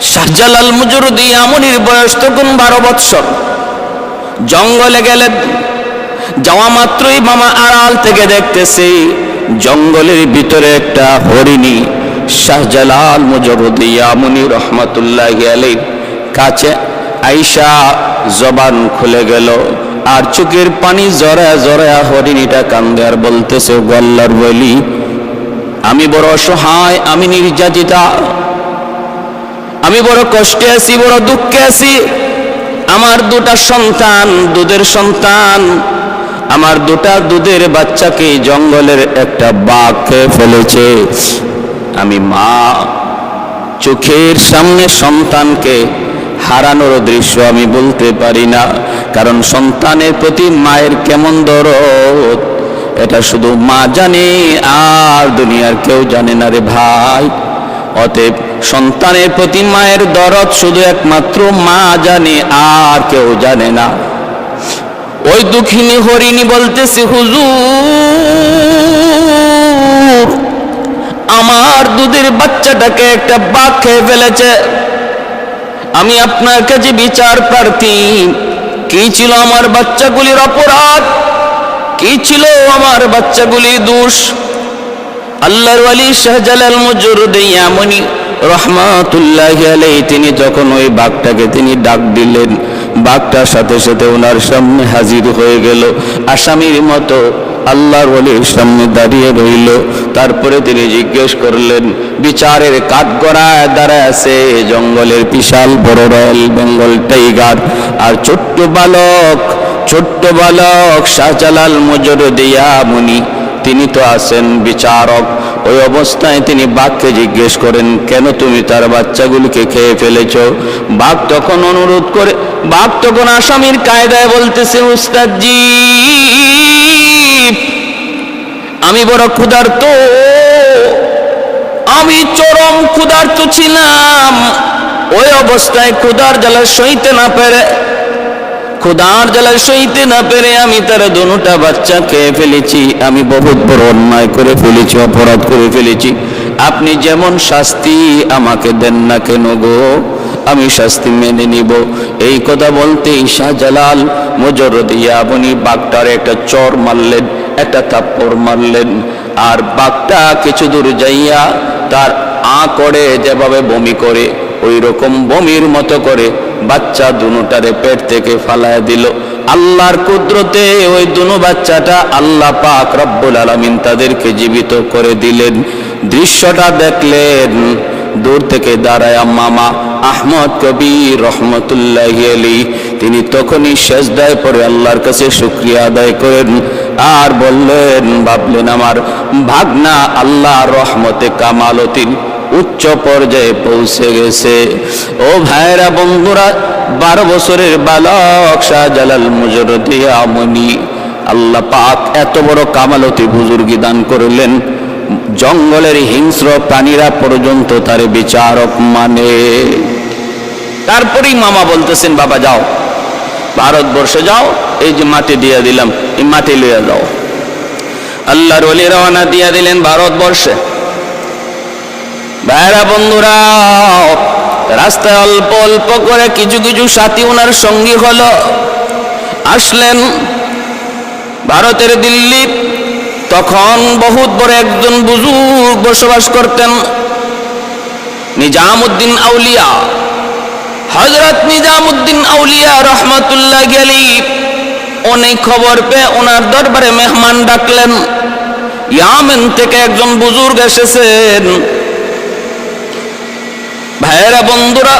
শাহজালাল মুজরদি আমনির বয়স তখন 12 বৎসর। জঙ্গলে গেলেন, যাওয়া মাত্রই মামা আড়াল থেকে দেখতেছে জঙ্গলের ভিতরে একটা হরিণী শাহজালাল মুজরদি আমনি রহমাতুল্লাহি আলাইহি কাছে আইসা জবান খুলে গেল, আর চোখের পানি জড়ায়া জড়ায়া হরিণীটা কান্দে আর বলতেছে, আল্লাহর ওলি, আমি বড় অসহায়, আমি নির্যাতিতা, আমি বড় কষ্টে আছি, বড় দুঃখে আছি। আমার 2টা সন্তান, দুধের সন্তান, আমার 2টা দুধের বাচ্চাকে জঙ্গলের একটা বাঘ খেয়ে ফেলেছে। আমি মা, চোখের সামনে সন্তানকে হারানোর দৃশ্য আমি বলতে পারি না, কারণ সন্তানের প্রতি মায়ের কেমন দরদ এটা শুধু মা জানে, আর দুনিয়ার কেউ জানে না রে ভাই। অতএব সন্তানের প্রতি মায়ের দরদ শুধু একমাত্র মা জানে, আর কেউ জানে না। ওই দুঃখিনী হরিণী বলতেছে, হুজুর, আমার দুধের বাচ্চাটাকে একটা বাঘ খেয়ে ফেলেছে। আমি আপনার কাছে বিচার প্রার্থী, কি ছিল আমার বাচ্চাগুলির অপরাধ, কি ছিল আমার বাচ্চাগুলির দোষ? আল্লাহর ওয়ালি শাহজালাল মুজরদি আমনি রহমাতুল্লাহি আলাইহি তিনি যখন ওই বাঘটাকে তিনি ডাক দিলেন, বাঘটার সাথে সাথে ওনার সামনে হাজির হয়ে গেল, আসামির মতো আল্লাহর ওয়ালির সামনে দাঁড়িয়ে রইল। তারপরে তিনি জিজ্ঞেস করলেন, বিচারের কাঠগড়ায় দাঁড়ায় আছে জঙ্গলের বিশাল বড় রয়্যাল বেঙ্গল টাইগার, আর ছোট্ট বালক শাহজালাল মুজরদি আমনি তিনি তো আছেন বিচারক। ওই অবস্থায় তিনি বাঘকে জিজ্ঞেস করেন, কেন তুমি তার বাচ্চাগুলিকে খেয়ে ফেলেছ? বাঘ তখন অনুরোধ করে, বাঘ তখন আসামির কায়দায় বলতেছে, উস্তাদজি, আমি বড় ক্ষুধার্ত, আমি চরম ক্ষুধার্ত ছিলাম। ওই অবস্থায় ক্ষুধার জ্বালা সইতে না পেরে আমি তার 2টা বাচ্চা খেয়ে ফেলেছি। আমি বহুত বড় অন্যায় করে ফেলেছি, অপরাধ করে ফেলেছি। আপনি যেমন শাস্তি আমাকে দেন না কেন গো, আমি শাস্তি মেনে নিব। এই কথা বলতেই শাহজালাল মুজরদি আমনি বাঘটার একটা চর মারলেন, একটা থাপ্পড় মারলেন, আর বাঘটা কিছু দূর যাইয়া তার করে যেভাবে বমি করে ওই রকম বমির মতো করে বাচ্চা 2টারে পেট থেকে ফালায় দিল। আল্লাহর কুদরতে ওই 2 বাচ্চাটা আল্লাহ পাক রব্বুল আলামিন তাদেরকে জীবিত করে দিলেন। দৃশ্যটা দেখলেন দূর থেকে দাঁড়ায় মামা আহমদ কবির রহমতুল্লাহি আলাইহি, তিনি তখনই সেজদায় পড়ে আল্লাহর কাছে শুকরিয়া আদায় করেন আর বললেন, ভাবলেন আমার ভাগনা আল্লাহর রহমতে কামালতিন উচ্চ পর্যায়ে পৌঁছে গেছে। ও ভাইরা বন্ধুরা, 12 বছরের বালক শাহজালাল মুজরদি আমনি, আল্লাহ পাক এত বড় কামালতি বুজুর্গি দান করলেন, জঙ্গলের হিংস্র প্রাণীরা পর্যন্ত তার বিচারক মানে। তারপরেই মামা বলতেছেন, বাবা যাও, ভারতবর্ষে যাও, এই যে মাটি দিয়ে দিলাম, এই মাটি লইয়া যাও। আল্লাহর ওলি রওনা দিয়া দিলেন ভারতবর্ষে। ভাইরা বন্ধুরা, রাস্তায় অল্প অল্প করে কিছু কিছু সাথী ওনার সঙ্গী হলো, আসলেন ভারতের দিল্লি। তখন বহুত বড় একজন বুজুর্গ বসবাস করতেন, নিজামউদ্দিন আউলিয়া, হযরত নিজামউদ্দিন আউলিয়া রহমাতুল্লাহি আলাইহি। অনেক খবর পেয়ে ওনার দরবারে মেহমান ডাকলেন। ইয়ামেন থেকে একজন বুজুর্গ এসেছেন। ভাইয়েরা বন্ধুরা,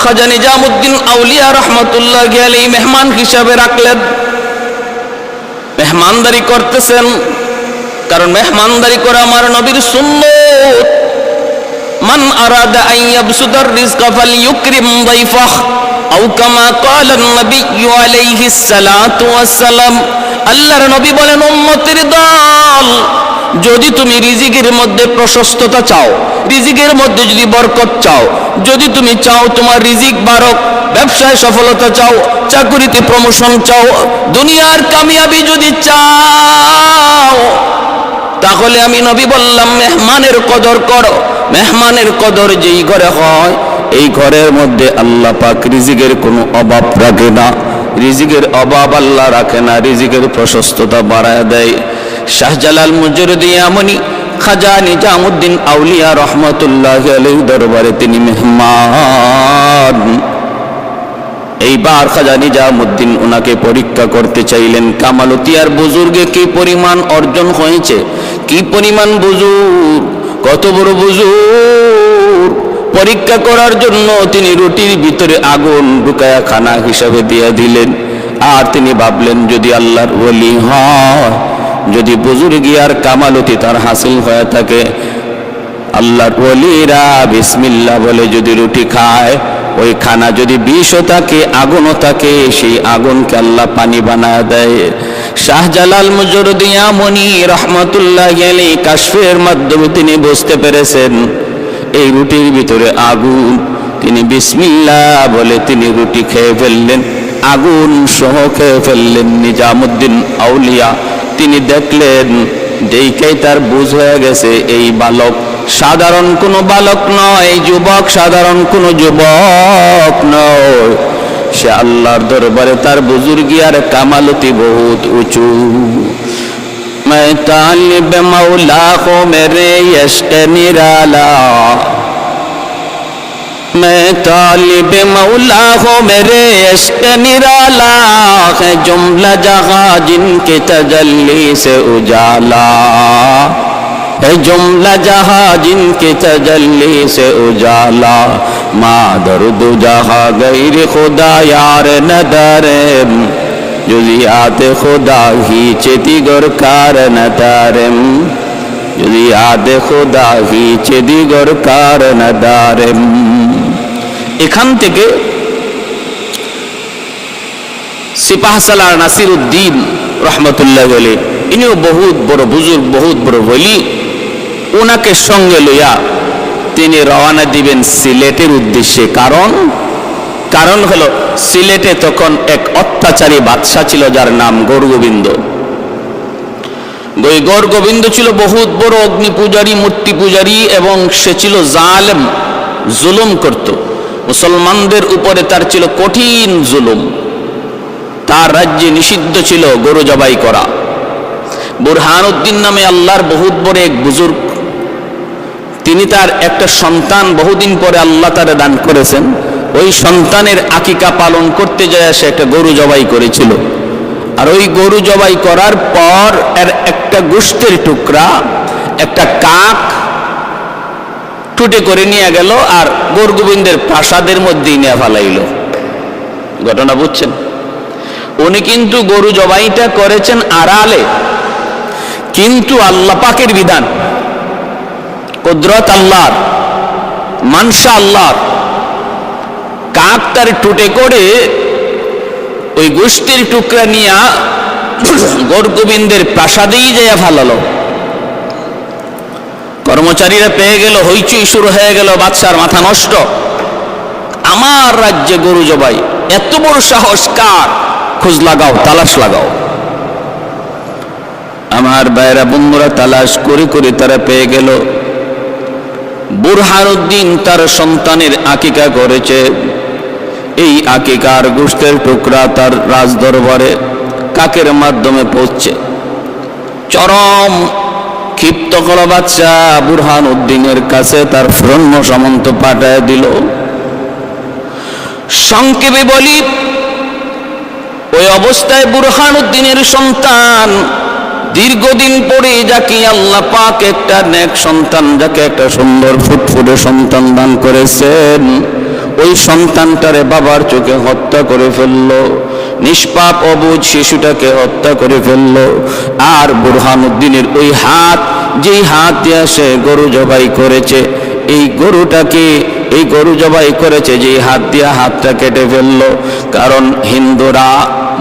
খাজা নিজামউদ্দিন আউলিয়া রহমাতুল্লাহি আলাইহি মেহমান হিসাবে রাখলেন। মেহমানদারি করতেছেন, কারণ মেহমানদারি করা আমার নবীর সুন্নাত। মান আরাদা আন ইয়াবসুদার রিজকা ফালইউকরিম দাইফাহ আও কামা ক্বালা an-নবী আলাইহিস সালাতু ওয়াস সালাম। আল্লাহর নবী বলেন, উম্মতের দল, যদি তুমি রিজিকের মধ্যে প্রশস্ততা চাও, রিজিকের মধ্যে যদি বরকত চাও, যদি তুমি চাও তোমার রিজিক বাড়ক, ব্যবসায় সফলতা চাও, চাকরিতে প্রমোশন চাও, দুনিয়ার কামিয়াবি যদি চাও, তাহলে আমি নবী বললাম মেহমানের কদর করো। মেহমানের কদর যেই ঘরে হয় এই ঘরের মধ্যে আল্লাহ পাক রিজিকের কোনো অভাব রাখে না, রিজিকের অভাব আল্লাহ রাখে না, রিজিকের প্রশস্ততা বাড়ায় দেয়। শাহজালাল মুজরিদি আমনি খাজা নিজামুদ্দিন আউলিয়া রহমতুল্লাহি আলাইহি দরবারে তিনি মেহমান। এইবার খাজা নিজামুদ্দিন ওনাকে পরীক্ষা করতে চাইলেন কামালতিয়ার বুজুর্গে কি পরিমাণ অর্জন হয়েছে, কি পরিমাণ বুজুর্গ, কত বড় বুজুর্গ। পরীক্ষা করার জন্য তিনি রুটির ভিতরে আগুন ঢুকায়া খানা হিসাবে দিয়ে দিলেন। আর তিনি ভাবলেন যদি আল্লাহর ওলি হয়, যদি বুজুর্গি আর কামালতি তার হাসিল হয়ে থাকে, আল্লাহর ওলিরা বিসমিল্লাহ বলে যদি রুটি খায়, ওই খানা যদি বিষও থাকে আগুনও থাকে, সেই আগুনকে আল্লাহ পানি বানায় দেয়। শাহজালাল মুজরিদি আমনি রহমতুল্লাহি আলাইহি কাশফের মাধ্যমে তিনি বুঝতে পেরেছেন এই রুটির ভিতরে আগুন। তিনি বিসমিল্লাহ বলে তিনি রুটি খেয়ে ফেললেন, আগুন সহ খেয়ে ফেললেন। নিজামুদ্দিন আউলিয়া তিনি দেখলেন যেইকেই তার বুঝ হয়ে গেছে এই বালক সাধারণ কোনো বালক নয়, যুবক সাধারণ কোনো যুবক নয়, সে আল্লাহর দরবারে তার বুজুর্গি আর কামালতি বহুত উঁচু। मैं तालिब मौला को मेरे यश्क निराला, मैं तालिब मौला हो मेरे यश्क निराला, है जुमला जहां जिनके तजल्ली से उजाला, है जुमला जहां जिनके तजल्ली से उजाला, माँ दर्द जहां गैर खुदा यार नदरे, जुलियात खुदा ही चेदिगर कारण तारेम, जुलियात खुदा ही चेदिगर कारण तारेम। এখান থেকে সিপাহসালার নাসিরউদ্দিন রহমতুল্লাহ আলাইহি ইনিও বহুত বড় বুজুর্গ, বহুত বড় ওলি। ওনাকে সঙ্গে লইয়া তিনি রওনা দিবেন সিলেটের উদ্দেশ্যে। কারণ হলো সিলেটে তখন এক অত্যাচারী বাদশা ছিল যার নাম গৌরগোবিন্দ। ওই গৌরগোবিন্দ ছিল বহুত বড় অগ্নি পূজারী, মূর্তি পূজারী, এবং সে ছিল জালেম, জুলুম করত মুসলমানদের উপরে। তার ছিল কঠিন জুলুম। তার রাজ্যে নিষিদ্ধ ছিল গরু জবাই করা। বুরহানুদ্দিন নামে আল্লাহর বহুত বড় এক বুজুর্গ, তিনি তার একটা সন্তান বহুদিন পরে আল্লাহ তারে দান করেছেন। ওই সন্তানের আকিকা পালন করতে যায় সে একটা গরু জবাই করেছিল। আর ওই গরু জবাই করার পর এর একটা গোশতের টুকরা একটা কাক টুটে করে নিয়ে গেল আর গৌরগোবিন্দের প্রাসাদের মধ্যেই নিয়ে ফেলাইল। ঘটনা বুঝছেন? উনি কিন্তু গরু জবাইটা করেছেন আড়ালে, কিন্তু আল্লাহ পাকের বিধান, কুদরত আল্লাহর, মানসা আল্লাহর। কাক তার টুটে করে ওই গোশতের টুকরা নিয়ে গৌরগোবিন্দের প্রাসাদেই যাইয়া ফেলালো। কর্মচারীরা পেয়ে গেল, হইচই শুরু হয়ে গেল, বাদশার মাথা নষ্ট। আমার রাজ্যে গরু জবাই, এত বড় সাহস কার? খোঁজ লাগাও, তালাশ লাগাও। আমার ভাইরা বন্ধুরা তালাশ করে করে তারা পেয়ে গেল বুরহানুদ্দিন তার সন্তানের আকিকা করেছে। এই আকিকার গোশতের টুকরা তার রাজদরবারে কাকের মাধ্যমে পৌঁছছে। চরম ক্ষিপ্ত করা বাচ্চা বুরহানুদ্দিনের কাছে তার সৈন্য সামন্ত পাঠায় দিল। সংক্ষেপে বলি, ওই অবস্থায় বুরহানুদ্দিনের সন্তান দীর্ঘদিন পরে যাকে আল্লাহ পাক একটা নেক সন্তান, যাকে একটা সুন্দর ফুটফুটে সন্তান দান করেছেন, ওই সন্তানটারে বাবার চোখে হত্যা করে ফেললো। নিষ্পাপ অবুঝ শিশুটাকে হত্যা করে ফেললো। আর বুরহানুদ্দিনের ওই হাত, যেই হাত দিয়ে সে গরু জবাই করেছে, এই গরুটাকে, এই গরু জবাই করেছে যেই হাত দিয়ে, হাতটা কেটে ফেললো। কারণ হিন্দুরা,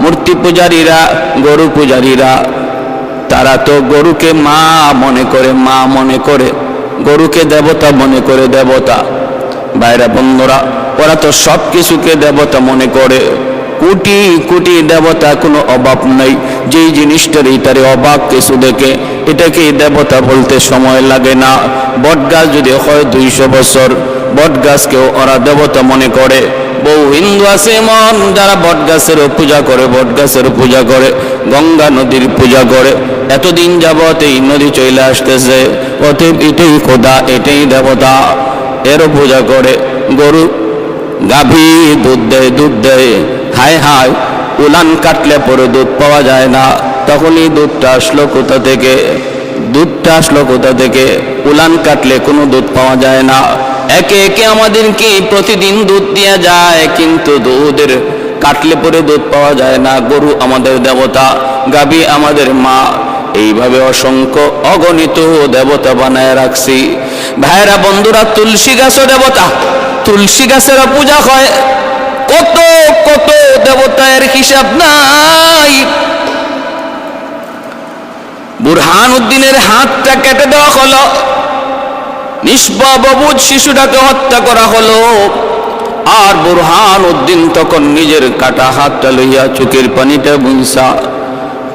মূর্তি পূজারীরা, গরু পূজারীরা, তারা তো গরুকে মা মনে করে, মা মনে করে, গরুকে দেবতা মনে করে, দেবতা। ভাইরা বন্ধুরা, ওরা তো সব কিছুকে দেবতা মনে করে। কোটি কোটি দেবতা, কোনো অভাব নাই। যেই জিনিসটার এইটারে অভাব কিছু দেখে এটাকে দেবতা বলতে সময় লাগে না। বট গাছ যদি হয় 200 বছর, বট গাছকেও ওরা দেবতা মনে করে। বহু হিন্দু আছে এমন যারা বট গাছেরও পূজা করে, বট গাছের পূজা করে, গঙ্গা নদীর পূজা করে। এতদিন যাবত এই নদী চলে আসতেছে, অতএব এটাই খোদা, এটাই দেবতা, এরও পূজা করে। গরু গাভী দুধ দেয়, হায় হায় উলান কাটলে পরে দুধ পাওয়া যায় না। তখন এই দুধটা আসলো কোথা থেকে? দুধটা আসলো কোথা থেকে? উলান কাটলে কোনো দুধ পাওয়া যায় না। একে একে আমাদেরকে প্রতিদিন দুধ দেওয়া যায়, কিন্তু দুধের কাটলে পরে দুধ পাওয়া যায় না। গরু আমাদের দেবতা, গাভী আমাদের মা, এইভাবে অসংখ্য অগণিত দেবতা বানায় রাখছি। ভাইরা বন্ধুরা, তুলসী গাছও দেবতা, তুলসী গাছেরও পূজা হয়। কত কত দেবতার হিসাব নাই। বুরহানুদ্দিনের হাতটা কেটে দেওয়া হলো, নিষ্পাপ অবুঝ শিশুটাকে হত্যা করা হলো। আর বুরহানুদ্দিন তখন নিজের কাটা হাতটা লইয়া চোখের পানিটা মুইসা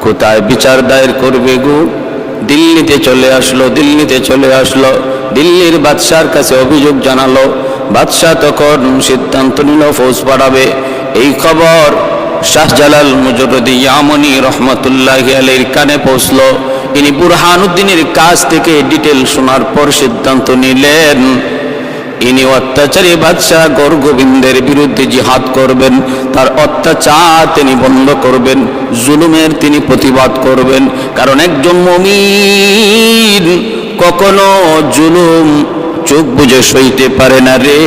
কোথায় বিচার দায়ের করবে গো? দিল্লিতে চলে আসলো, দিল্লিতে চলে আসলো। দিল্লির বাদশার কাছে অভিযোগ জানালো। বাদশাহ তখন সিদ্ধান্ত নিল ফৌজ পাঠাবে। এই খবর শাহজালাল মুজরদি ইয়ামনি রহমতুল্লাহি আলাইহির কানে পৌঁছলো। তিনি বুরহানুদ্দিনের কাছ থেকে ডিটেল শোনার পর সিদ্ধান্ত নিলেন ইনি অত্যাচারী বাদশাহ গৌরগোবিন্দের বিরুদ্ধে জিহাদ করবেন, তার অত্যাচার তিনি বন্ধ করবেন, জুলুমের তিনি প্রতিবাদ করবেন। কারণ একজন মুমিন কখনো জুলুম চোখ বুঝে সইতে পারে না রে।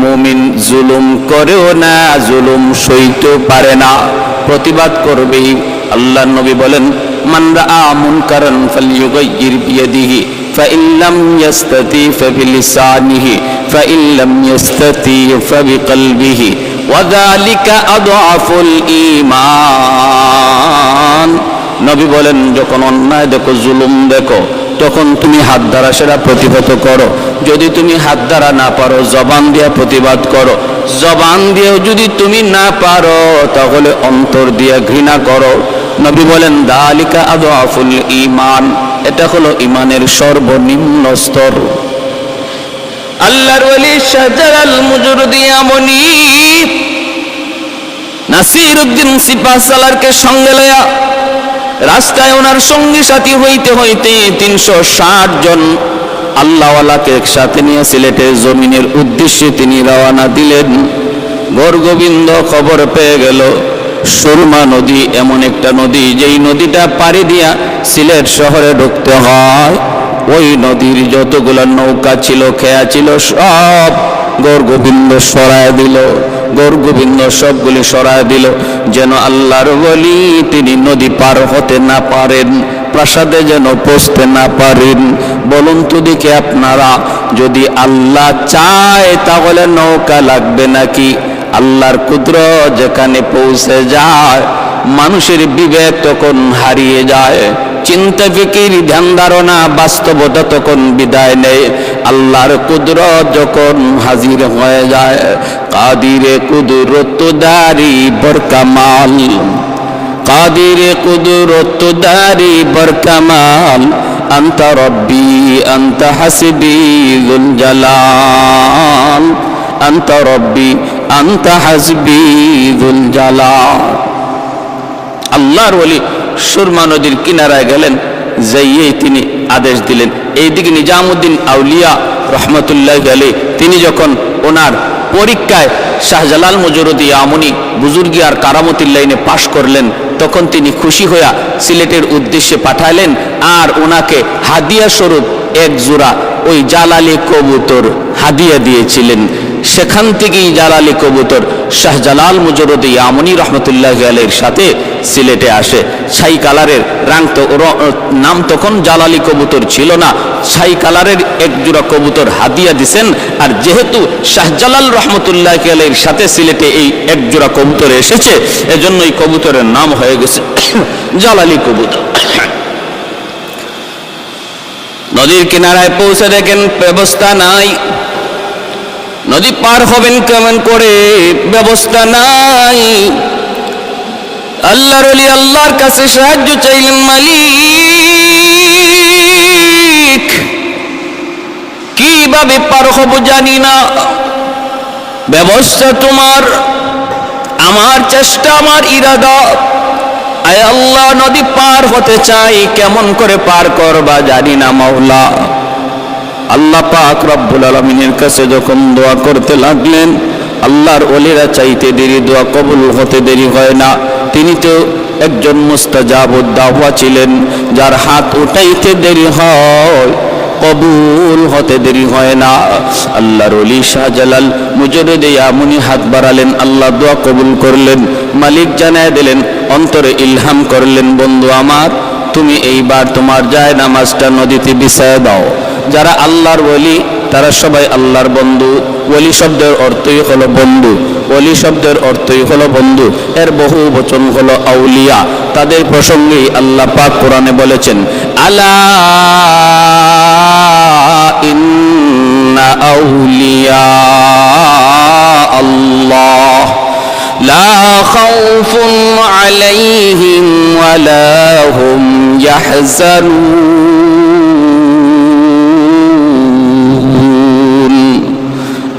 মুমিন জুলুম করেও না, জুলুম সইতেও পারে না, প্রতিবাদ করবেই। আল্লাহর নবী বলেন, মান রাআ মুনকারান ফালইউগাইয়ির বিয়াদিহি ফাইন লাম ইস্তাতি ফাবিলিসানিহি ফাইন লাম ইস্তাতি ফাবিকলবিহি ওয়া যালিকা আদআফুল ঈমান। নবী বলেন, যখন অন্যায় দেখো, জুলুম দেখো, তখন তুমি হাত দ্বারা সেটা প্রতিহত করো। যদি তুমি হাত দ্বারা না পারো, জবান দিয়ে প্রতিবাদ করো। জবান দিয়েও যদি তুমি না পারো, তাহলে অন্তর দিয়ে ঘৃণা করো। নবী বলেন, যালিকা আদআফুল ঈমান, এটা হলো ঈমানের সর্বনিম্ন স্তর। আল্লাহর ওলি শাহজালাল মুজরদি ইয়ামনি নাসিরউদ্দিন সিপাহসালারকে সঙ্গে লয়া রাস্তায় ওনার সঙ্গী সাথী হইতে হইতে 360 জন আল্লাহওয়ালাকে একসাথে নিয়ে সিলেটের জমিনের উদ্দেশ্যে তিনি রওনা দিলেন। গৌরগোবিন্দ খবর পেয়ে গেল সুরমা নদী এমন একটা নদী, যেই নদীটা পাড়ি দিয়া সিলেট শহরে ঢুকতে হয়। ওই নদীর যতগুলো নৌকা ছিল, খেয়া ছিল, সব গৌরগোবিন্দ সরায় দিল। গৌরগোবিন্দ সবগুলি সরায় দিল, যেন আল্লাহর ওলি তিনি নদী পার হতে না পারেন, প্রাসাদে যেন পৌঁছতে না পারেন। বলুন তো দেখি আপনারা, যদি আল্লাহ চায় তাহলে নৌকা লাগবে নাকি? আল্লাহর কুদরত যেখানে পৌঁছে যায়, মানুষের বিবেক তখন হারিয়ে যায়, চিন্তা ফিকির ধ্যান ধারণা বাস্তবতা তখন বিদায় নেয়। আল্লাহর কুদরত যখন হাজির হয়ে যায়, কাদিরে কুদরত দারি বরকামাল, কাদিরে কুদরত দারি বরকামাল, আনতা রব্বি আনতা হাসবি যুল জালাল, আনতা রব্বি আনতা হাসবি যুল জালাল। আল্লাহর ওলি সুরমা নদীর কিনারায় গেলেন, যাইয়েই তিনি আদেশ দিলেন। এইদিকে নিজামুদ্দিন আউলিয়া রহমতুল্লাহ আলাইহি তিনি যখন ওনার পরীক্ষায় শাহজালাল মুজরদি ইয়ামনি বুজুর্গি আর কারামতির লাইনে পাশ করলেন, তখন তিনি খুশি হইয়া সিলেটের উদ্দেশ্যে পাঠালেন। আর ওনাকে হাদিয়া স্বরূপ এক জোড়া ওই জালালি কবুতর হাদিয়া দিয়েছিলেন। সেখান থেকেই জালালি কবুতর শাহজালাল মুজরদি ইয়ামনি রহমতুল্লাহ আলাইহির সাথে সিলেটে আসে। ছাই কালারের রাং, তো নাম তখন জালালি কবুতর ছিল না, ছাই কালারের এক জোড়া কবুতর হাদিয়া দিছেন। আর যেহেতু শাহজালাল রহমতুল্লাহ আলাইহির সাথে সিলেটে এই এক জোড়া কবুতর এসেছে, এজন্য এই কবুতরের নাম হয়ে গেছে জালালি কবুতর। নদীর কিনারায় পৌঁছে দেখেন ব্যবস্থা নাই, নদী পার হবেন কেমন করে, ব্যবস্থা নাই। আল্লাহর ওলি আল্লাহর কাছে সাহায্য চাইলেন, মালিক কিভাবে পার হব জানি না, ব্যবস্থা তোমার, আমার চেষ্টা, আমার ইরাদা। আয় আল্লাহ, নদী পার হতে চাই, কেমন করে পার করবা জানি না মাওলা। আল্লাহ পাক রব্বুল আলামিনের কাছে যখন দোয়া করতে লাগলেন, আল্লাহর ওলিরা চাইতে দেরি, দোয়া কবুল হতে দেরি হয় না। তিনি তো একজন মুস্তাজাবুদ দাওয়া ছিলেন, যার হাত উঠাইতে দেরি হয়, কবুল হতে দেরি হয় না। আল্লাহর ওলি শাহজালাল মুজরিদে ইয়ামুনি হাত বাড়ালেন, আল্লাহ দোয়া কবুল করলেন। মালিক জানায় দিলেন, অন্তরে ইলহাম করলেন, বন্ধু আমার, তুমি এইবার তোমার যায় নামাজটা নদীতে বিছায় দাও। যারা আল্লাহর ওলি তারা সবাই আল্লাহর বন্ধু। ওলি শব্দের অর্থই হলো বন্ধু, ওলি শব্দের অর্থই হলো বন্ধু, এর বহু বচন হলো আউলিয়া। তাদের প্রসঙ্গে আল্লাহ পাক কোরআনে বলেছেন, আলা ইন্না আউলিয়া আল্লাহ লা খাউফুন আলাইহিম ওয়ালা হুম ইয়াহজানুন।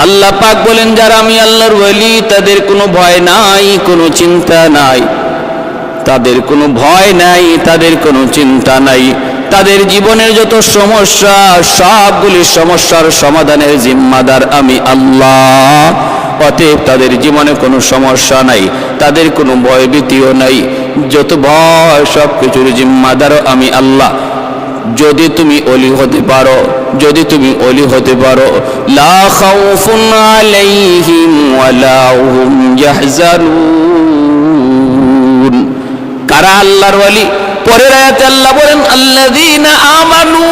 আল্লাহ পাক বলেন, যারা আমি আল্লাহর ওলি তাদের কোনো ভয় নাই, কোনো চিন্তা নাই, তাদের কোনো ভয় নাই, তাদের কোনো চিন্তা নাই। তাদের জীবনের যত সমস্যা, সবগুলি সমস্যার সমাধানের জিম্মাদার আমি আল্লাহ। অতএব তাদের জীবনে কোনো সমস্যা নাই, তাদের কোনো ভয়ভীতিও নাই। যত ভয় সব কিছুর জিম্মাদারও আমি আল্লাহ। যদি তুমি ওলি হতে পারো, যদি তুমি ওলি হতে পারো, লা খাউফুন আলাইহিম ওয়ালা হুম ইয়াহজানুন। কারা আল্লাহর ওলি? পরের আয়াতে আল্লাহ বলেন, আল্লাযীনা আমানু।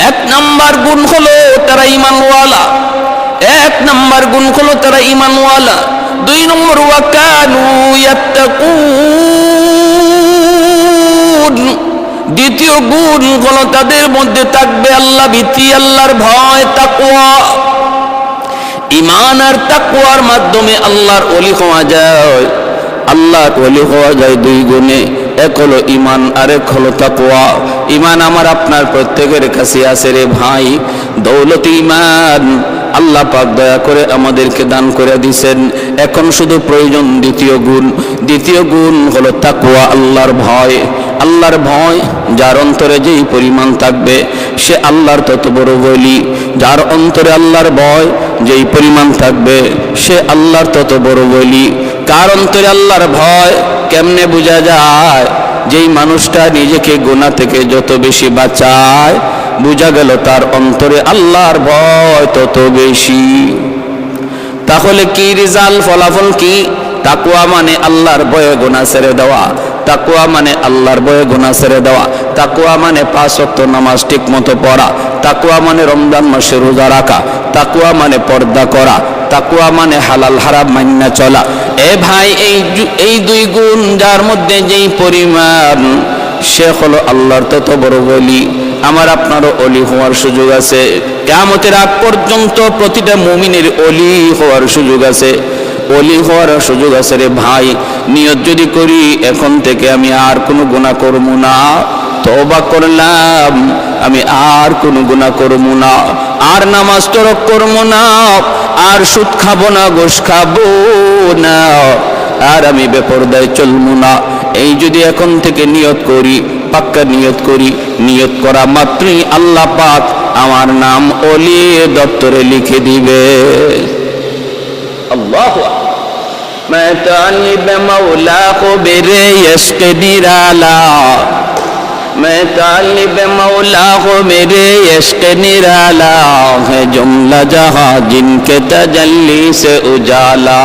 এক নাম্বার গুণ হলো তারা ঈমানওয়ালা, এক নাম্বার গুণ হলো তারা ঈমানওয়ালা। দুই নম্বর, ওয়া কানু ইয়াত্তাকুন। দ্বিতীয় গুণ হলো তাদের মধ্যে থাকবে আল্লাহ ভীতি, আল্লাহর ভয়, তাকওয়া। ঈমান আর তাকওয়ার মাধ্যমে আল্লাহর ওলি হওয়া যায়। আল্লাহর ওলি হওয়া যায় দুই গুণে, এক হলো ঈমান আর এক হলো তাকওয়া। ঈমান আমার আপনার প্রত্যেকের কাছে আছে রে ভাই, দৌলত ঈমান আল্লাহ পাক দয়া করে আমাদেরকে দান করে দিয়েছেন। এখন শুধু প্রয়োজন দ্বিতীয় গুণ। দ্বিতীয় গুণ হলো তাকওয়া, আল্লাহর ভয়। আল্লাহর ভয় যার অন্তরে যেই পরিমাণ থাকবে, সে আল্লাহর তত বড় ওলি। যার অন্তরে আল্লাহর ভয় যেই পরিমাণ থাকবে, সে আল্লাহর তত বড় ওলি। কার অন্তরে আল্লাহর ভয় কেমনে বোঝা যায়? যেই মানুষটা নিজেকে গুনাহ থেকে যত বেশি বাঁচায়, বোঝা গেল তার অন্তরে আল্লাহর ভয় তত বেশি। তাহলে কি রেজাল্ট, ফলাফল কি? তাকওয়া মানে আল্লাহর ভয়ে গুনাহ ছেড়ে দেওয়া, তাকওয়া মানে আল্লাহর ভয়ে গুনাহ ছেড়ে দেওয়া, তাকওয়া মানে 5 ওয়াক্ত নামাজ ঠিক মতো পড়া, তাকওয়া মানে রমজান মাসে রোজা রাখা, তাকওয়া মানে পর্দা করা, তাকওয়া মানে হালাল হারাম মান্না চলা। এ ভাই, এই দুই গুণ যার মধ্যে যেই পরিমাণ, সে হলো আল্লাহর তত বড় ওলি। আমার আপনারও ওলি হওয়ার সুযোগ আছে। কিয়ামতের আগ পর্যন্ত প্রতিটা মুমিনের ওলি হওয়ার সুযোগ আছে, ওলি হওয়ার সুযোগ আছে রে ভাই। নিয়ত যদি করি, এখন থেকে আমি আর কোনো গুনাহ করব না, তওবা করলাম, আমি আর কোনো গুনাহ করব না, আর নামাজ তরক করব না, আর সুদ খাবো না, ঘুষ খাবো না, আর আমি বেপরদায় চলবো না। এই যদি এখন থেকে নিয়ত করি, পাক্কা নিয়ত করি, নিয়ত করা মাত্রই আল্লাহ পাক আমার নাম ওলি দপ্তরে লিখে দিবে। আল্লাহু আকবার। मैं तालिब मौला को बेरे यश्क निराला, मैं तालिब मौला को मेरे यश्क निराला, है जुमला जहां जिनके तजल्ली से उजाला।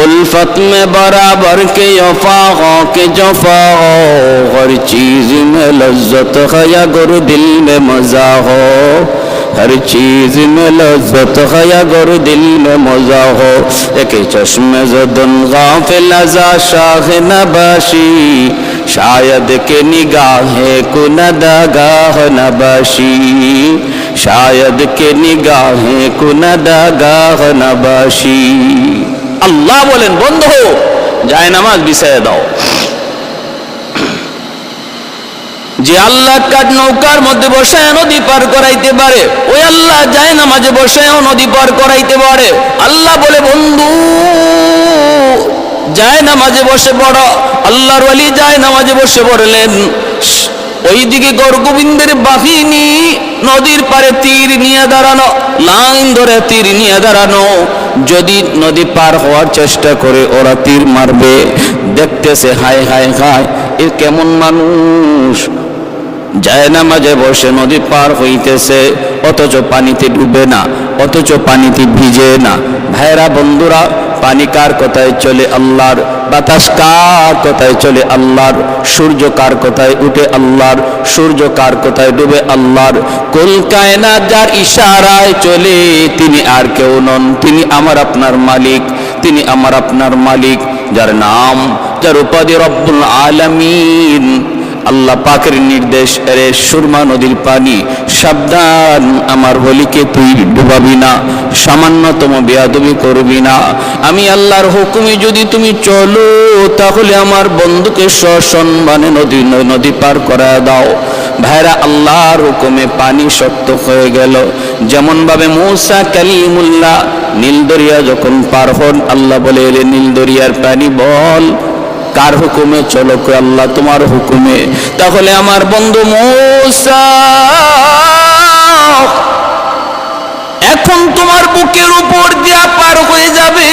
उल्फत में बराबर के वफा हो के जफा हो, हर चीज में लज्जत है या गुर दिल में मजा हो, हर चीज में लज्जत है या गुर दिल में मजा हो। एक चश्मे ज़दन गाफिल अज़ा शाह नबाशी, शायद के निगाहे कुनदगाह नबाशी, शायद के निगाहे कुनदगाह नबाशी। আল্লাহ বলেন, বন্ধু যায় নামাজ বিছায় দাও। যে আল্লাহ কাঠ নৌকার মধ্যে বসে নদী পার করাইতে পারে, ওই আল্লাহ যায় নামাজে বসে নদী পার করাইতে পারে। আল্লাহ বলে, বন্ধু যায় নামাজে বসে পড়ো। আল্লাহর ওয়ালি যায় নামাজে বসে পড়লেন। ওইদিকে গরগোবিন্দের বাহিনী নদীর পারে তীর নিয়ে দাঁড়ানো, লাইন ধরে তীর নিয়ে দাঁড়ানো। যদি নদী পার হওয়ার চেষ্টা করে ওরা তীর মারবে। দেখতেছে হায় হায় হায়, এ কেমন মানুষ, যায় নামাজে বসে নদী পার হইতেছে, অথচ পানিতে ডুবে না, অথচ পানিতে ভিজে না। ভাইরা বন্ধুরা, পানি কার কথায় চলে? আল্লাহর। বাতাস কার কথায় চলে? আল্লাহর। সূর্য কার কথায় উঠে? আল্লাহর। সূর্য কার কথায় ডুবে? আল্লাহর। কুল কায়নাত যার ইশারায় চলে, তিনি আর কেউ নন, তিনি আমার আপনার মালিক, তিনি আমার আপনার মালিক, যার নাম, যার উপাধি রব্বুল আলামিন। আল্লাহ পাকের নির্দেশ, এরে সুরমা নদীর পানি, সাবধান, আমার বলিকে তুই ডুবাবি না, সামান্যতম বেয়াদবি করবি না। আমি আল্লাহর হুকুমে যদি তুমি চলো, তাহলে আমার বন্ধুকে সসম্মানে নদী পার করা দাও। ভাইরা, আল্লাহর হুকুমে পানি শক্ত হয়ে গেল। যেমন ভাবে মূসা কালিমুল্লাহ নীল দরিয়া যখন পার হন, আল্লাহ বলে, এরে নীল দরিয়ার পানি বল, কার হুকুমে চলো? আল্লাহ তোমার হুকুমে। তাহলে আমার বন্ধু মূসা, এখন তোমার বুকের উপর দিয়া পার হয়ে যাবে।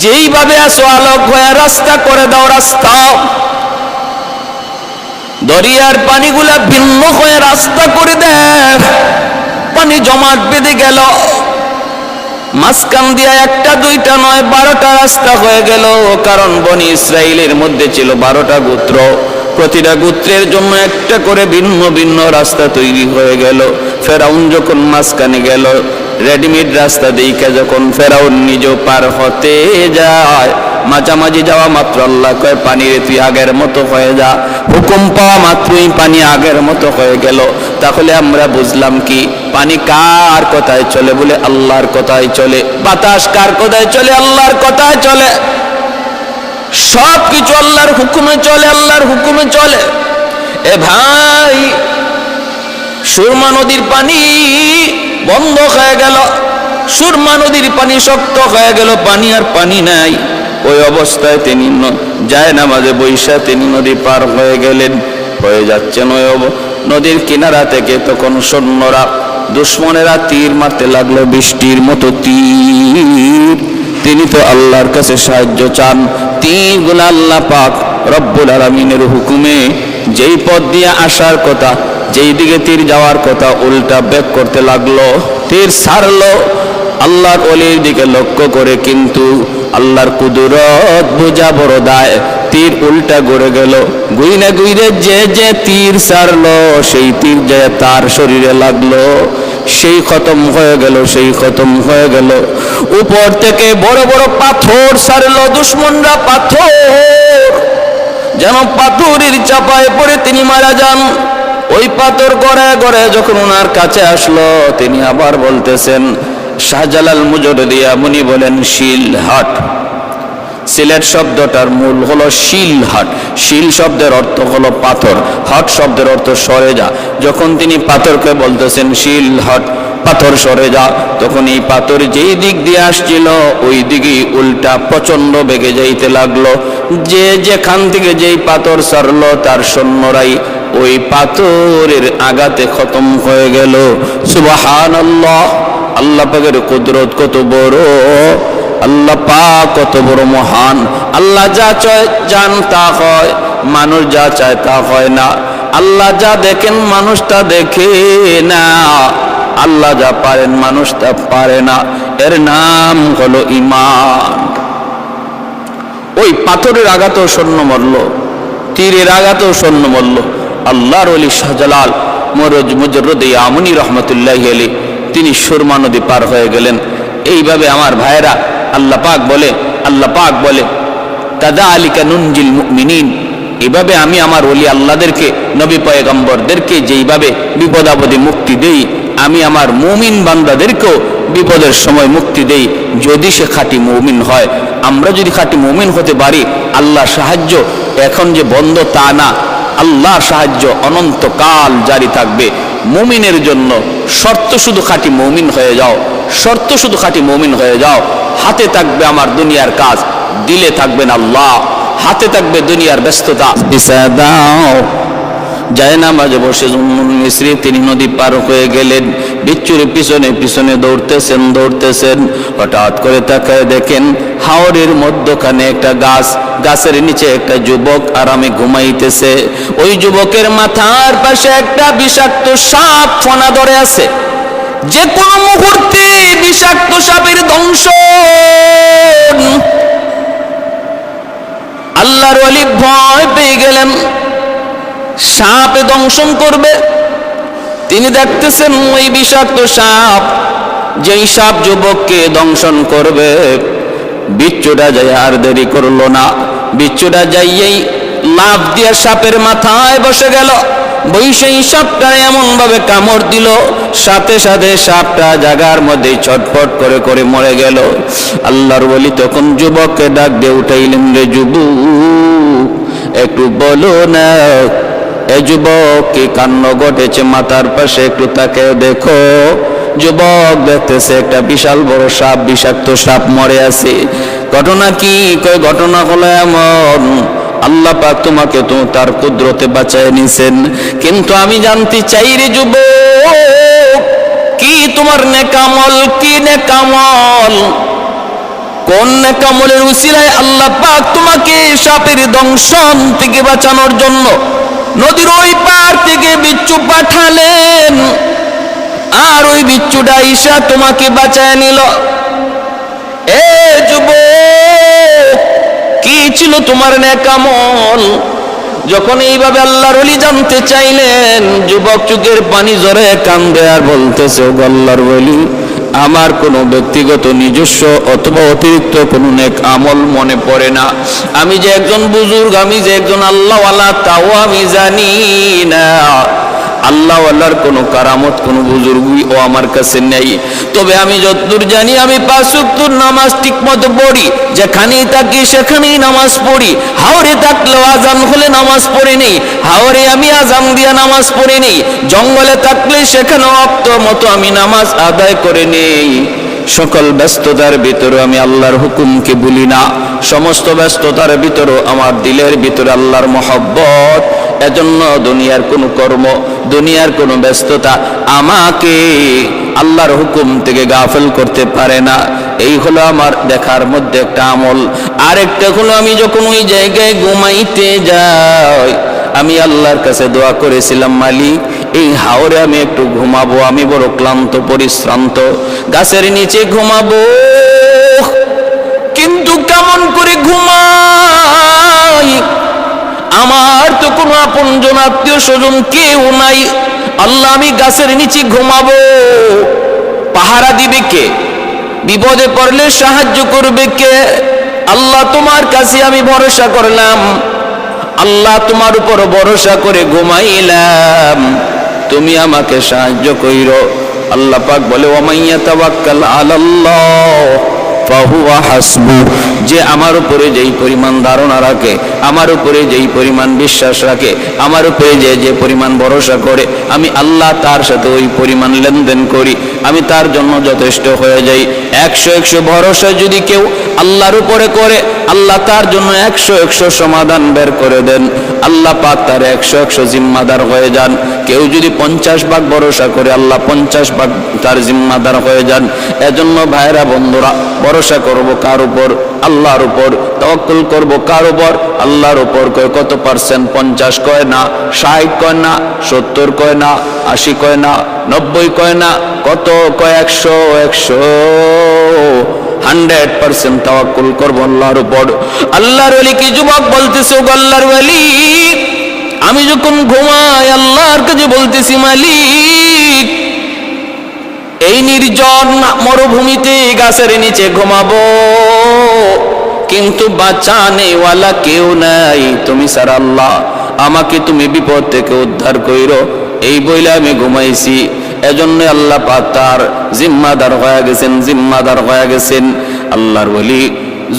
যেইভাবে আসো আলোক হয়ে রাস্তা করে দাও, রাস্তা। দরিয়ার পানিগুলা ভিন্ন হয়ে রাস্তা করে দেয়। পানি জমাট বেঁধে গেল, মাঝখান দিয়া একটা দুইটা নয় 12টা রাস্তা হয়ে গেল। কারণ বনি ইসরাইলের মধ্যে ছিল 12টা গোত্র, প্রতিটা গোত্রের জন্য একটা করে ভিন্ন ভিন্ন রাস্তা তৈরি হয়ে গেল। ফেরাউন যখন মাঝখানে গেল, রেডিমেড রাস্তা দেখে যখন ফেরাউন নিজেও পার হতে যায়, মাঝামাঝি যাওয়া মাত্র আল্লাহ কয়, পানিরে তুই আগের মতো হয়ে যা। হুকুম পাওয়া মাত্রই পানি আগের মতো হয়ে গেল। তাহলে আমরা বুঝলাম কি, পানি কার কথায় চলে? বলে আল্লাহর কথায় চলে। বাতাস কার কথায় চলে? আল্লাহর কথায় চলে। সব কিছু আল্লাহর হুকুমে চলে, আল্লাহর হুকুমে চলে। এ ভাই, সুরমা নদীর পানি বন্ধ হয়ে গেল, সুরমা নদীর পানি শক্ত হয়ে গেল, পানি আর পানি নাই। ওই অবস্থায় তিনি যায় নামাজে বৈশা তিনি নদী পার হয়ে গেলেন। হয়ে যাচ্ছেন ওই নদীর কিনারা থেকে, তখন সৈন্যরা, দুশ্মনেরা তীর মারতে লাগলো, বৃষ্টির মতো তীর। তিনি তো আল্লাহর কাছে সাহায্য চান। তীরগুলো আল্লাহ পাক রব্বুল আলামিনের হুকুমে যেই পথ দিয়ে আসার কথা, যেই দিকে তীর যাওয়ার কথা, উল্টা ব্যাক করতে লাগলো। তীর ছাড়লো আল্লাহর ওলির দিকে লক্ষ্য করে, কিন্তু আল্লাহর কুদরত বোঝা বড় দায়। তীর উল্টা ঘুরে গেল। গুইনে গুইরে যে তীর ছাড়লো, সেই তীর যে তার শরীরে লাগলো, সেই খতম হয়ে গেল, সেই খতম হয়ে গেল। উপর থেকে বড় বড় পাথর ছাড়লো দুশ্মনরা, পাথর যেন পাথরের চাপায় পড়ে তিনি মারা যান। ওই পাথর গড়ে গড়ে যখন ওনার কাছে আসলো, তিনি আবার বলতেছেন, শাহজালাল মুজদ্দিদ মুনি বলেন, শিলহাট। সিলেট শব্দটার মূল হলো শিলহাট। শিল শব্দের অর্থ হলো পাথর, হাট শব্দের অর্থ সরে যা। যখন তিনি পাথরকে বলতেছেন শিলহাট, পাথর সরে যা, তখন এই পাথর যেই দিক দিয়ে আসছিল ওই দিকে উল্টা প্রচন্ড বেগে যাইতে লাগলো। যে যেখান থেকে যেই পাথর ছাড়লো, তার সৈন্যরাই ওই পাথরের আঘাতে খতম হয়ে গেল। সুবহানাল্লাহ! আল্লাহ পাকের কুদরত কত বড়, আল্লাহ পাক কত বড় মহান। আল্লাহ যা চায় জান তা হয়, মানুষ যা চায় তা হয় না। আল্লাহ যা দেখেন মানুষ তা দেখে না, আল্লাহ যা পারেন মানুষ তা পারে না। এর নাম হলো ঈমান। ওই পাথরের আঘাতেও সৈন্য মরল, তীরের আঘাতেও সৈন্য মরল। আল্লাহর ওলি শাহজালাল মুজদ্দিদ মুনি রহমতুল্লাহি আলাইহি তিনি সুরমা নদী পার হয়ে গেলেন। এইভাবে আমার ভাইরা, আল্লাহ পাক বলে কাযালিকা নুনজিল মুমিনিন, এইভাবে আমি আমার ওলি আল্লাহদেরকে, নবী পয়গম্বরদেরকে যেইভাবে বিপদ আপদে মুক্তি দেই, আমি আমার মুমিন বান্দাদেরকেও বিপদের সময় মুক্তি দেই, যদি সে খাঁটি মুমিন হয়। আমরা যদি খাঁটি মুমিন হতে পারি, আল্লাহ সাহায্য এখন যে বন্ধ তা না, আল্লাহর সাহায্য অনন্তকাল জারি থাকবে মুমিনের জন্য। শর্ত শুধু খাঁটি মুমিন হয়ে যাও, শর্ত শুধু খাঁটি মুমিন হয়ে যাও। হাতে থাকবে আমার দুনিয়ার কাজ, দিলে থাকবেন আল্লাহ, হাতে থাকবে দুনিয়ার ব্যস্ততা। দাও যায় না মাঝে বসে জুন্নুন মিসরি তিনি নদী পার হয়ে গেলেন, বিচ্ছুর পিছনে পিছনে দৌড়তেছেন। হঠাৎ করে তাকায় দেখেন হাওরের মধ্যখানে একটা গাছ, গাছের নিচে একটা যুবক আরামে ঘুমাইতেছে। ওই যুবকের মাথার পাশে একটা বিষাক্ত সাপ ফনা ধরে আছে। যে কোনো মুহূর্তে বিষাক্ত সাপের দংশন। আল্লাহর ওয়ালি ভয় পেয়ে গেলেন, সাপ দংশন করবে। তিনি দেখতেছেন ওই বিষাক্ত সাপ, যেই সাপ যুবককে দংশন করবে। বিচ্ছুটা যাই আর দেরি করলো না, বিচ্ছুটা যাইয়েই লাফ দিয়ে সাপের মাথায় বসে গেল। বৈশাই সাপটা এমন ভাবে কামড় দিল, সাথে সাথে সাপটা জায়গার মধ্যে ছটফট করে করে মরে গেল। আল্লাহর ওয়ালি তখন যুবককে ডাক দিয়ে উঠাইলেন, রে যুবক একটু বলো না এ যুবক কি কাণ্ড ঘটেছে, মাথার পাশে একটু তাকে দেখো। যুবক দেখতেছে একটা বিশাল বড় সাপ, বিষাক্ত সাপ মরে আছে। ঘটনা কি? কই ঘটনা হলো এমন, আল্লাহ পাক তোমাকে তো তার কুদরতে বাঁচায় নিছেন। কিন্তু আমি জানতে চাই রে যুবক, কি তোমার নেকামল, কি নেকামল, কোন নেকামলের উসিলায় আল্লাহ পাক তোমাকে সাপের দংশন থেকে বাঁচানোর জন্য নদীর ওই পার থেকে বিচ্ছু পাঠালেন, আর ওই বিচ্ছুটা ঈশা তোমাকে বাঁচায় নিল। এ যুবক কি ছিল তোমার নেকামল? যখন এইভাবে আল্লাহর ওলি জানতে চাইলেন, যুবক চোখের পানি জরে কান্দে আর বলতেছে, ও আল্লাহর ওলি, আমার কোনো ব্যক্তিগত নিজস্ব অথবা অতিরিক্ত কোনো নেক আমল মনে পড়ে না। আমি যে একজন বুজুর্গ, আমি যে একজন আল্লাহওয়ালা তাও আমি জানি না। আল্লাহওয়ালার কোনো কারামত, কোনো বুজুর্গই ও আমার কাছে নেই। তবে আমি যতদূর জানি আমি 5 ওয়াক্ত নামাজ ঠিক মতো পড়ি, যেখানেই থাকি সেখানেই নামাজ পড়ি। হাওরে থাকলেও আজান হলে নামাজ পড়ে নেই, হাওরে আমি আজান দিয়া নামাজ পড়ে নেই। জঙ্গলে থাকলে সেখানেও ওয়াক্ত মতো আমি নামাজ আদায় করে নেই। সকল ব্যস্ততার ভিতরে আমি আল্লাহর হুকুমকে ভুলি না। সমস্ত ব্যস্ততার ভিতরেও আমার দিলের ভিতরে আল্লাহর মহব্বত। এজন্য দুনিয়ার কোনো কর্ম, দুনিয়ার কোনো ব্যস্ততা আমাকে আল্লাহর হুকুম থেকে গাফেল করতে পারে না। এই হলো আমার দেখার মধ্যে একটা আমল। আরেকটা হলো আমি যখন ওই জায়গায় ঘুমাইতে যাই, আমি আল্লাহর কাছে দোয়া করেছিলাম, মালিক এই হাওরে আমি একটু ঘুমাবো, আমি বড় ক্লান্ত পরিশ্রান্ত, গাছের নিচে ঘুমাবো। কিন্তু কেমন করে ঘুমাই? আমার তো কোনো আপনজন আত্মীয় স্বজন কেউ নাই। আল্লাহ আমি গাছের নিচে ঘুমাবো, পাহারা দিবে কে? বিপদে পড়লে সাহায্য করবে কে? আল্লাহ তোমার কাছে আমি ভরসা করলাম, আল্লাহ তোমার উপর ভরসা করে ঘুমাইলাম, তুমি আমাকে সাহায্য কইরো। আল্লাহ পাক বলে, ওয়ামাইয়া তাওয়াক্কাল আলাল্লাহ ফাহুয়া হাসবু, যে আমার উপরে যেই পরিমাণ ধারণা রাখে, আমার উপরে যেই পরিমাণ বিশ্বাস রাখে, আমার উপরে যে যে পরিমাণ ভরসা করে, আমি আল্লাহ তার সাথে ওই পরিমাণ লেনদেন করি, আমি তার জন্য যথেষ্ট হয়ে যাই। 100 ভরসা যদি কেউ আল্লাহর উপরে করে, আল্লাহ তার জন্য 100 সমাধান বের করে দেন। আল্লাহ পাক তার 100 জিম্মাদার হয়ে যান। কেউ যদি 50 ভাগ ভরসা করে, আল্লাহ 50 ভাগ তার জিম্মাদার হয়ে যান। এজন্য ভাইরা বন্ধুরা, ভরসা করব কার উপর? আল্লাহর উপর। তাওয়াক্কুল করব কার উপর? আল্লাহর উপর। কয় কত %? 50 কয় না, 60 কয় না, 70 কয় না, 80 কয় না, 90 কয় না, কত কয়? 100% তাওয়াক্কুল করব আল্লাহর উপর। আল্লাহর ওলি কি যুবক বলতেছে, ও আল্লাহর ওলি, আমি যখন ঘুমাই আল্লাহর কাছে বলতেছি, মালিক এই নির্জন মরুভূমিতে গাছের নিচে ঘুমাবো, কিন্তু বাঁচানেওয়ালা কেউ নাই, তুমি ছাড়া আল্লাহ, আমাকে তুমি বিপদ থেকে উদ্ধার কইরো। এই বইলে আমি ঘুমাইছি। এজন্য আল্লাহ পাক তার জিম্মাদার হয়ে গেছেন, জিম্মাদার হয়ে গেছেন। আল্লাহর ওলি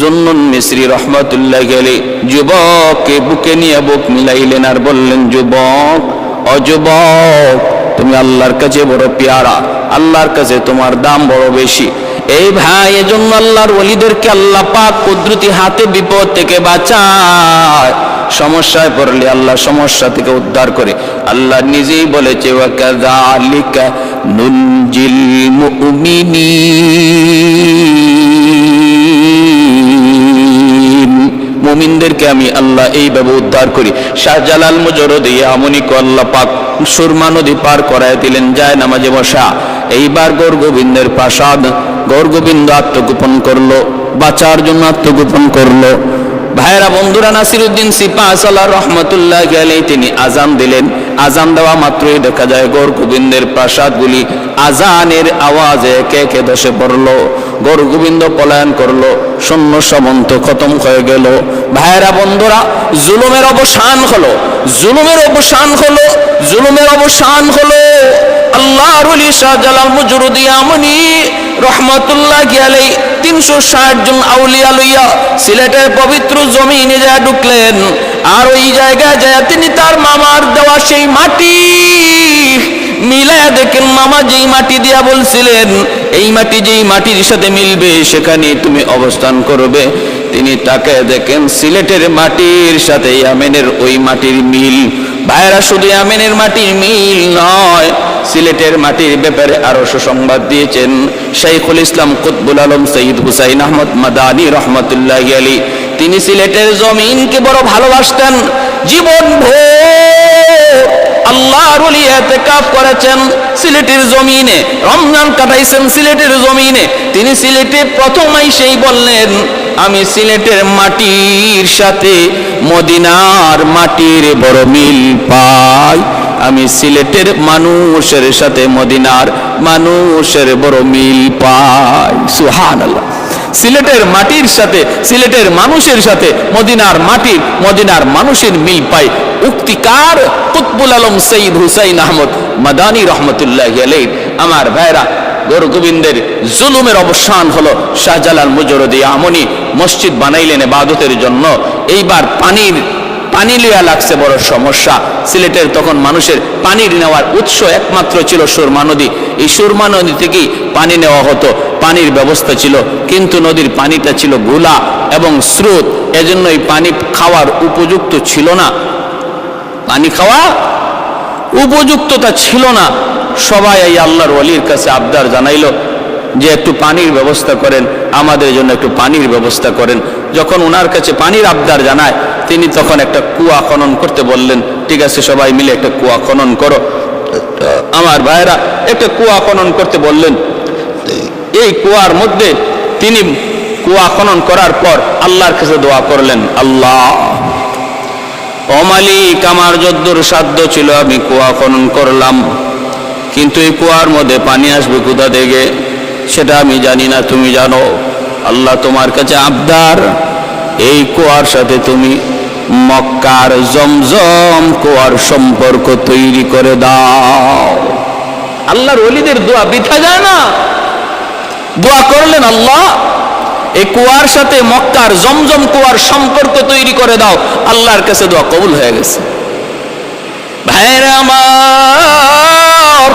জুন্নুন মিসরি রহমাতুল্লাহি আলাইহি যুবককে বুকে নিয়ে বুক মিলাইলেন আর বললেন, যুবক, ও যুবক, তুমি আল্লাহর কাছে বড় পেয়ারা, আল্লাহর কাছে তোমার দাম বড় বেশি। এই ভাই, এজন্য আল্লাহর ওলিদেরকে আল্লাহ পাক কুদরতি হাতে বিপদ থেকে বাঁচায়। সমস্যায় পড়লে আল্লাহ সমস্যা থেকে উদ্ধার করে। আল্লাহ নিজেই বলেছে, ওয়া কাযালিকা নুনজিল মুমিনিন, মুমিনদেরকে আমি আল্লাহ এইভাবে উদ্ধার করি। শাহজালাল মুজররদি আমনিকে আল্লাহ পাক সুরমা নদী পার করায় দিলেন, যায় নামাজে বসা। এইবার গৌরগোবিন্দের প্রাসাদ, গৌরগোবিন্দ আত্মগোপন করলো, বাঁচার জন্য আত্মগোপন করলো। ভাইরা বন্ধুরা, নাসিরউদ্দিন সিপাহসালাহ রহমতুল্লাহি আলাইহি তিনি আজান দিলেন। আজান দেওয়া মাত্রই দেখা যায় গৌরগোবিন্দের প্রাসাদগুলি আজানের আওয়াজে একে একে ধসে পড়লো। গৌরগোবিন্দ পলায়ন করলো, সৈন্য সামন্ত খতম হয়ে গেল। ভাইরা বন্ধুরা, জুলুমের অবসান হলো, জুলুমের অবসান হলো, জুলুমের অবসান হলো। আল্লাহর ওলি শাহজালাল মুজররদি আমনি রহমতুল্লাহি আলাইহি 360 জন আউলিয়া লইয়া সিলেটের পবিত্র জমিনে যা ঢুকলেন। আর ওই জায়গায় যায় তিনি তার মামার দেওয়া সেই মাটি মিলায় দেখেন, মামা যেই মাটি দিয়া বলছিলেন এই মাটি যেই মাটির সাথে মিলবে সেখানে তুমি অবস্থান করবে, তিনি তাকে দেখেন সিলেটের মাটির সাথে ইয়ামেনের ওই মাটির মিল। ভাইরা, শুধু ইয়ামেনের মাটির মিল নয়, সিলেটের মাটির ব্যাপারে আরো সুসংবাদ দিয়েছেন শাইখুল ইসলাম কুতবুল আলম সৈয়দ হুসাইন আহমদ মাদানী রহমতুল্লাহি আলাইহি। তিনি সিলেটের জমিনকে বড় ভালোবাসতেন। জীবন ভোর আল্লাহর ওলি ইতিকাফ করেছেন সিলেটের জমিনে, রমজান কাটাইছেন সিলেটের জমিনে। তিনি সিলেটে প্রথম আইসেই বললেন, আমি সিলেটের মাটির সাথে মদিনার মাটির বড় মিল পাই, আমি সিলেটের মানুষের সাথে মদিনার মানুষের বড় মিল পাই। সুবহানাল্লাহ। সিলেটের মাটির সাথে, সিলেটের মানুষের সাথে মদিনার মাটির, মদিনার মানুষের মিল পাই। উক্তিকার কুতবুল আলম সৈয়দ হুসাইন আহমদ মাদানী রহমতুল্লাহি আলাইহি। আমার ভাইরা, গৌরগোবিন্দের জুলুমের অবসান হলো। শাহজালাল মুজররদি আমনি মসজিদ বানাইলেন ইবাদতের জন্য। এইবার পানি লিয়া লাগছে বড় সমস্যা। সিলেটের তখন মানুষের পানির নেওয়ার উৎস একমাত্র ছিল সুরমা নদী। এই সুরমা নদী থেকেই পানি নেওয়া হতো, পানির ব্যবস্থা ছিল, কিন্তু নদীর পানিটা ছিল ঘোলা এবং স্রোত, এজন্য এই পানি খাওয়ার উপযুক্ত ছিল না, পানি খাওয়া উপযুক্ততা ছিল না। সবাই এই আল্লাহর ওলির কাছে আবদার জানাইলো যে একটু পানির ব্যবস্থা করেন, আমাদের জন্য একটু পানির ব্যবস্থা করেন। যখন ওনার কাছে পানির আবদার জানায়, তিনি তখন একটা কুয়া খনন করতে বললেন। ঠিক আছে, সবাই মিলে একটা কুয়া খনন করো। আমার ভাইরা, একটা কুয়া খনন করতে বললেন। এই কুয়ার মধ্যে তিনি কুয়া খনন করার পর আল্লাহর কাছে দোয়া করলেন, আল্লাহ, ও মালিক, আমার যদ্দূর সাধ্য ছিল আমি কুয়া খনন করলাম, কিন্তু এই কুয়ার মধ্যে পানি আসবে কোথা থেকে সেটা আমি জানি না, তুমি জানো। আল্লাহ, তোমার কাছে আবদার, এই কুয়ার সাথে তুমি মক্কার জমজম কুয়ার সম্পর্ক তৈরি করে দাও। আল্লাহর ওলিদের দোয়া বৃথা যায় না। দোয়া করলেন, আল্লাহ, এই কুয়ার সাথে মক্কার জমজম কুয়ার সম্পর্ক তৈরি করে দাও। আল্লাহর কাছে দোয়া কবুল হয়ে গেছে। ভাইরা আমার,